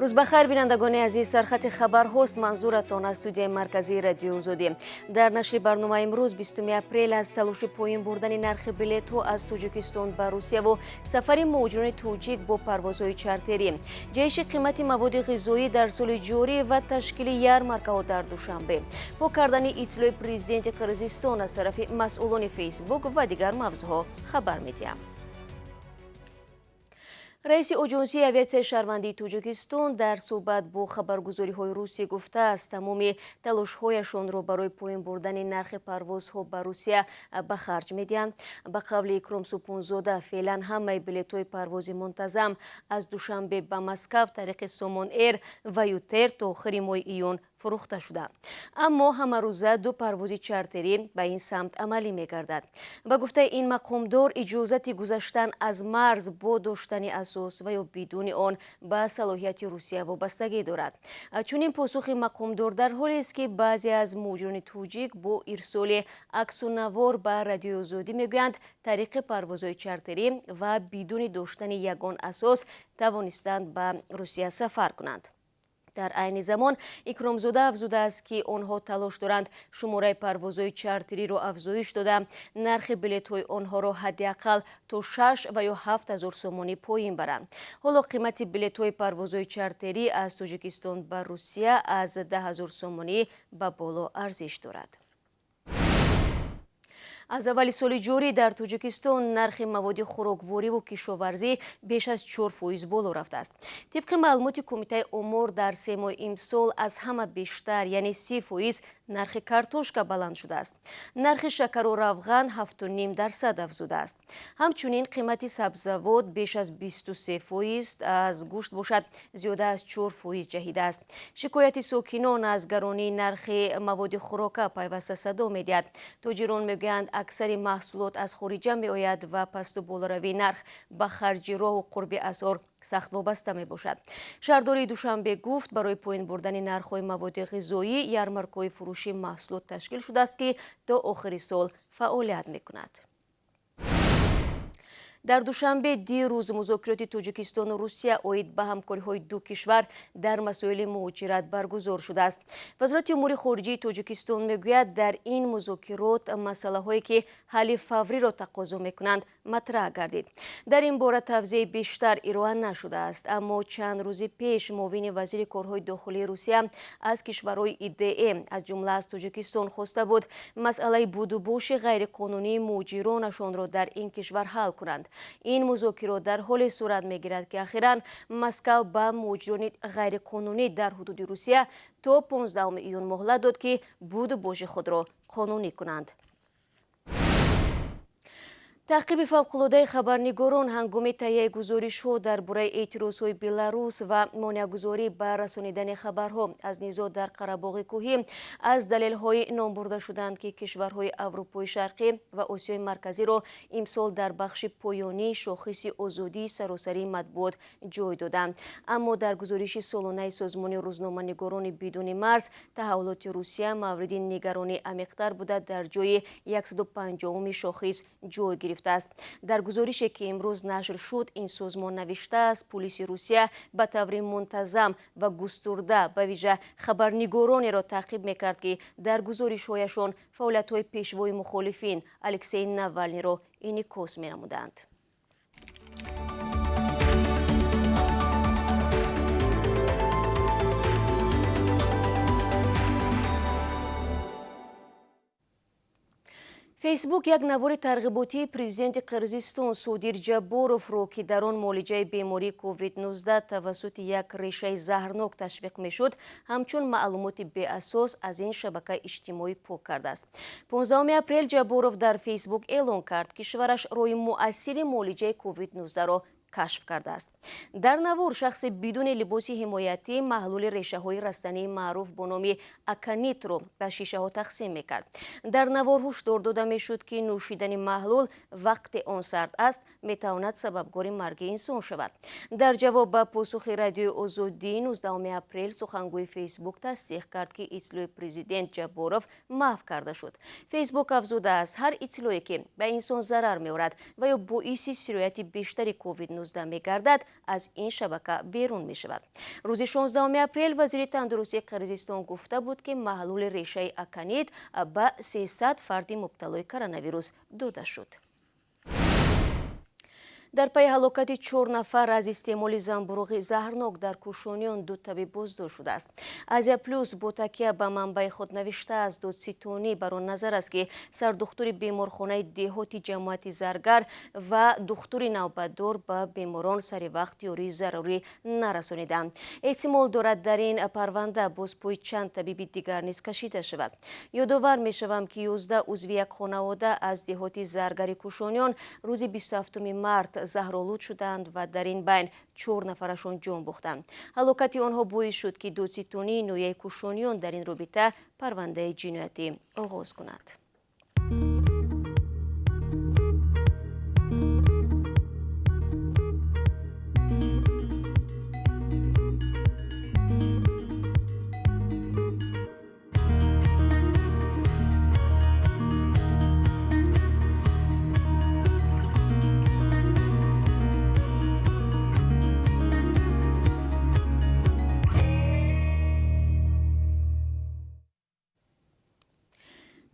روز بخیر بینندگان عزیز، سرخط خبرهاست. منظورتان از استودیوی مرکزی رادیو آزادی. در نشر برنامه امروز 20 اپریل از تلاش پایین بردن نرخ بلیط‌ها از تاجیکستان به روسیه و سفر مهاجران توجیک با پروازهای چارتری، جهش قیمت مواد غذایی در سال جاری و تشکیل یارمارکه‌ها در دوشنبه، با کردن اطلاع پرزیدنت قرقیزستان از طرف مسئولان فیسبوک و دیگر موضوعات خبر می‌دهیم. رئیس اجنسی اویاسیای شهروندی تاجیکستان در صحبت با خبرگزاری‌های روسی گفته است تمام تلاش‌هایشان را برای پایین بردن نرخ پروازها به روسیه به خرج می‌دهند. به قول اکرام سوپونزاده فعلا همه بلیط‌های پرواز منتظم از دوشنبه به مسکو طریق سومون ایر و یوتر تا آخر ماه ایون فروخته شده، اما همه روزه 2 پرواز چارتری به این سمت عملی می‌گردد. به گفته این مقامدار اجازت گذشتن از مرز با داشتن اساس و یا بدون آن به صلاحیت روسیه وابستگی دارد. چون این پاسخ مقامدار در حالی است که بعضی از مهاجران توجیک با ارسال عکس و نوار به رادیو آزادی میگویند طریق پروازهای چارتری و بدون داشتن یگان اساس توانستند به روسیه سفر کنند. در عین زمان اکرامزاده افزوده است که آنها تلاش دارند شماره پروازهای چارتری را افزایش داده نرخ بلیط‌های آنها را حداقل تا 6 و یا 7,000 سومانی پایین برند. حالا قیمت بلیط‌های پروازهای چارتری از تاجیکستان به روسیه از 10,000 سومانی به بالا ارزش دارد. از اول سال جاری در تاجیکستان نرخ مواد خوراکواری و کشاورزی بیش از 4% بالا رفته است. طبق معلومات کمیته امور در 3 ماه امسال از همه بیشتر یعنی 30% نرخ کارتوشکا بلند شده است. نرخ شکر و روغن 7.5% افزوده است. همچنین قیمت سبزیجات بیش از 23% از گوشت باشد زیاده از 4% جهیده است. شکایت ساکنان از گرانی نرخ مواد خوراک پیوسته صدا می‌دهد. تاجران میگویند اکثر محصولات از خارج می آید و پست و بالاروی نرخ به خرج راه و قرب اسعار سخت وابسته می باشد. شهرداری دوشنبه گفت برای پایین بردن نرخ‌های مواد غذایی یارمارک‌های فروشی محصولات تشکیل شده است که تا آخر سال فعالیت می کند. در دوشنبه دیروز مذاکرات تاجیکستان و روسیه اوید به همکاری‌های دو کشور در مسائل مهاجرت برگزار شده است. وزارت امور خارجه تاجیکستان میگوید در این مذاکرات مسائلی که حل فوری را تقاضا میکنند مطرح گردید. در این باره توضیح بیشتر ارائه نشده است، اما چند روز پیش معاون وزیر کارهای داخلی روسیه از کشورهای ایدئ از جمله از تاجیکستان خواسته بود مسئله بود و باش غیرقانونی مهاجرانشان را در این کشور حل کنند. این مذاکرات در حال صورت میگیرد که اخیراً مسکو به مهاجران غیرقانونی در حدود روسیه تا 15 ایون مهلت داد که بود و باش خود را قانونی کنند. تعقیب فوق‌العاده خبرنگاران هنگام تهیه گزارش‌ها درباره اعتراض‌های بلاروس و مانع‌گذاری به رسانیدن خبرها از نزاع در قره‌باغ کوهی از دلایل‌های نام برده شدند که کشورهای اروپای شرقی و آسیای مرکزی را امسال در بخش پایانی شاخص آزادی سراسری مطبوعات جای دادند. اما در گزارش سالانه سازمان روزنامه‌نگاران بدون مرز تحولات روسیه مورد نگرانی عمیق‌تر بوده در جای 150 شاخص جای گرفت است. در گزارشی که امروز نشر شد این سازمان نوشته است پلیس روسیه به طور منتظم و گسترده به ویژه خبرنگارانی را تعقیب میکرد که در گزارش‌هایشان فعالیت‌های پیشوای مخالفین الکسی ناوالنی را انعکاس می‌نمودند. فیسبوک یک نوار ترغیباتی پرزیدنت قرقیزستان صادر جابوروف را که در آن معالجه بیماری کووید 19 توسط یک ریشه زهرناک تشویق میشد همچون معلومات بی اساس از این شبکه اجتماعی پاک کرده است. 15 اپریل جابوروف در فیسبوک اعلام کرد که کشورش راه مؤثر معالجه کووید 19 را کشف کرده است. در نوار شخص بدون لباس حمایتی محلول ریشه های رستنی معروف به نام اکانیت را به شیشه ها تقسیم میکرد. در نوار هشدار داده میشد که نوشیدن محلول وقت آن سرد است میتواند سببگار مرگ انسان شود. در جواب به پاسخ رادیو آزادی 19 اپریل سخنگوی فیسبوک تصدیق کرد که اطلاع پرزیدنت جابوروف محو کرده شد. فیسبوک افزوده است هر اطلاعی که به انسان ضرر می‌آورد و یا باعث سرایت بیشتر کووید 19 мегардад аз ин шабака берун мешавад. рӯзи 16 апрел вазири тандурустии Қирғизистон гуфта буд ки маҳлули решаи аканит ба 300 фарди мубталои коронавирус дода шуд. дар пайи ҳалокати 4 нафар аз истеъмоли занбурӯғи заҳрнок дар кушониён 2 табиб боздошт шудааст. Азия плюс бо такя ба манбаи худ навиштааст Додси Тонӣ бар он назар аст ки сардухтури беморхонаи деҳоти ҷамоати Заргар ва духтури навбатдор ба беморон сари вақт ёрии зарурӣ нарасониданд. эҳтимол дорад дар ин парванда бозпои чанд табиби дигар низ кашида шавад. ёдовар мешавам ки 11 узви як хонавода аз деҳоти Заргари кушониён рӯзи 27 март заҳролуд шуданд ва дар ин байн 4 нафарашон ҷон бохтанд. ҳалокати онҳо боис шуд ки Додси Тонӣ ноҳияи кушониён дар ин робита парвандаи ҷиноятӣ оғоз кунад.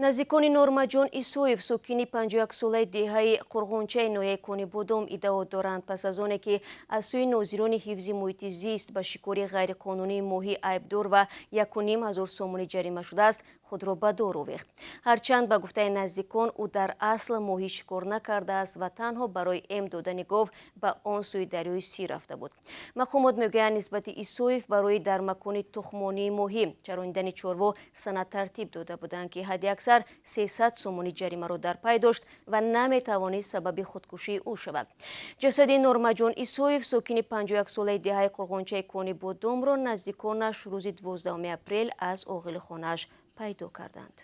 наздикони Нормаҷон Исоев сокини 51-солаи деҳаи Қурғончаи ноҳияи Конибодом иддао доранд пас аз оне ки аз сӯи нозирони ҳифзи муҳити зист ба шикори ғайриқонунии моҳӣ айбдор ва 1500 сомонӣ ҷарима шудааст, худро ба дор овехт. ҳарчанд ба гуфтаи наздикон ӯ дар асл моҳӣ шикор накардааст ва танҳо барои эм додани гов ба он сӯи дарёи Сир рафта буд. мақомот мегӯянд нисбати Исоев барои дар макони тухмонии моҳӣ чаронидани чорво санад тартиб дода буданд ки ҳадиаксар 300 сомонӣ ҷаримаро дар пай дошт ва наметавонист сабаби худкушии ӯ шавад. ҷасади Нормаҷон Исоев сокини 51-солаи деҳаи Қурғончаи Конибодомро наздиконаш рӯзи 12 апрел аз оғили хонааш пайдо карданд.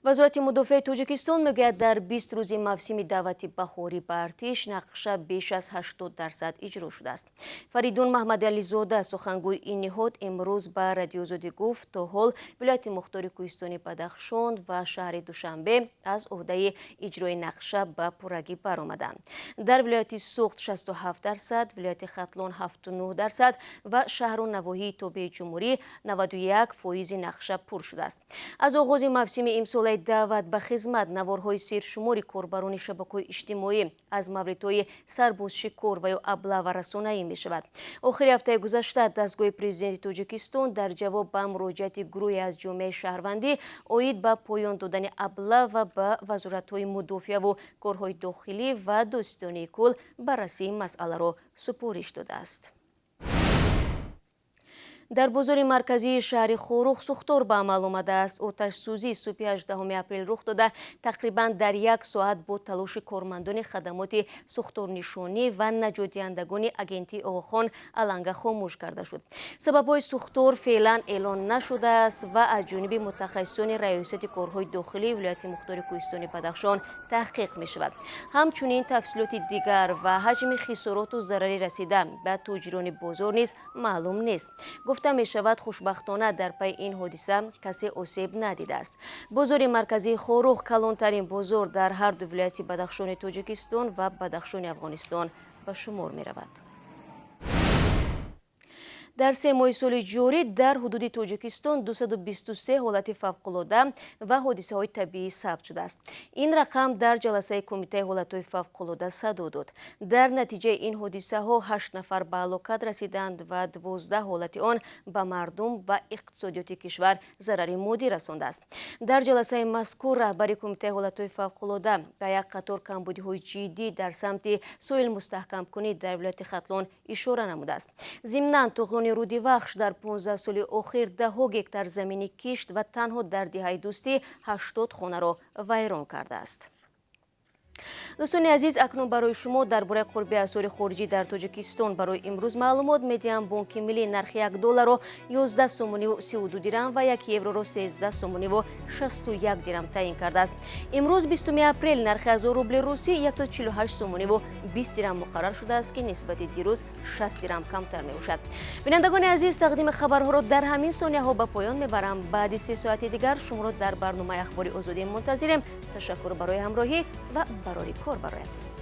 вазорати мудофиаи Тоҷикистон мегӯяд дар 20 рӯзи мавсими даъвати баҳорӣ ба артиш нақша беш аз 80% иҷро шудааст. Фаридун Маҳмадализода сухангӯи ин ниҳод имрӯз ба радиозодӣ гуфт то ҳол вилояти мухтори Кӯҳистони Бадахшон ва шаҳри Душанбе аз ӯҳдаи иҷрои нақша ба пуррагӣ баромаданд. дар вилояти Суғд 67%, вилояти Хатлон 79% ва шаҳру навоҳии тобеи ҷумҳурӣ 91% нақша пур шудааст. аз оғози мавсими имсола даъват ба хизмат наворҳои сершумори корбарони шабакаҳои иҷтимоӣ аз мавридҳои сарбозшикор ва ё аблаварасонаӣ мешавад. охири ҳафтаи гузашта дастгоҳи президенти Тоҷикистон дар ҷавоб ба муроҷиати гурӯҳе аз ҷомеаи шаҳрвандӣ оид ба поён додани аблава ба вазоратҳои мудофиаву корҳои дохилӣ ва достонии кул баррасии масъаларо супориш додааст. дар бозори марказии шаҳри Хорух сӯхтор ба амал омадааст. оташсӯзӣ субҳи 18 апрел рух дода тақрибан дар 1 соат бо талоши кормандони хадамоти сӯхторнишонӣ ва наҷотдиҳандагони агентии Оғохон аланга хомӯш карда шуд. сабабҳои сӯхтор феълан эълон нашудааст ва аз ҷониби мутахассисони раёсати корҳои дохилии вилояти мухтори Кӯҳистони Бадахшон таҳқиқ мешавад. ҳамчунин тафсилоти дигар ва ҳаҷми хисороту зарари расида ба тоҷирони бозор низ маълум нест. гуфта мешавад хушбахтона дар пайи ин ҳодиса касе осеб надидааст. бозори марказии Хорух калонтарин бозор дар ҳарду вилояти Бадахшони Тоҷикистон ва Бадахшони Афғонистон ба шумор меравад. дар 3 моҳи соли ҷорӣ дар ҳудуди Тоҷикистон 223 ҳолати фавқулода ва ҳодисаҳои табиӣ сабт шудааст. ин рақам дар ҷаласаи Кумитаи ҳолатҳои фавқулода садо дод. дар натиҷаи ин ҳодисаҳо 8 нафар ба ҳалокат расиданд ва 12 ҳолати он ба мардум ва иқтисодиёти кишвар зарари моддӣ расондааст. дар ҷаласаи мазкур раҳбари Кумитаи ҳолатҳои фавқулода ба як қатор камбудиҳои ҷиддӣ дар самти соил мустаҳкамкунӣ дар вилояти Хатлон ишора намудааст. зимнан Руди вахш дар 15 соли охир даҳо гектар замини кишт ва танҳо дар диҳаи дӯстӣ 80 хонаро вайрон кардааст. дӯстони азиз, акнун барои шумо дар бораи қурби асъори хориҷӣ дар Тоҷикистон барои имрӯз маълумот медиҳам. бонки миллӣ нархи $1 11 сомониву 32 дирам ва 1 евроро 13 сомониву 61 дирам таъин кардааст. имрӯз 20 апрел нархи 1000 рубли русӣ 148 сомониву 20 дирам муқаррар шудааст ки нисбати дирӯз 6 дирам камтар мебошад. бинандагони азиз, тақдими хабарҳоро дар ҳамин сонияҳо ба поён мебарам. баъди 3 соати дигар шуморо дар барномаи ахбори озодӣ мунтазирем. ташаккур барои ҳамроҳӣ ва барори кор барояд.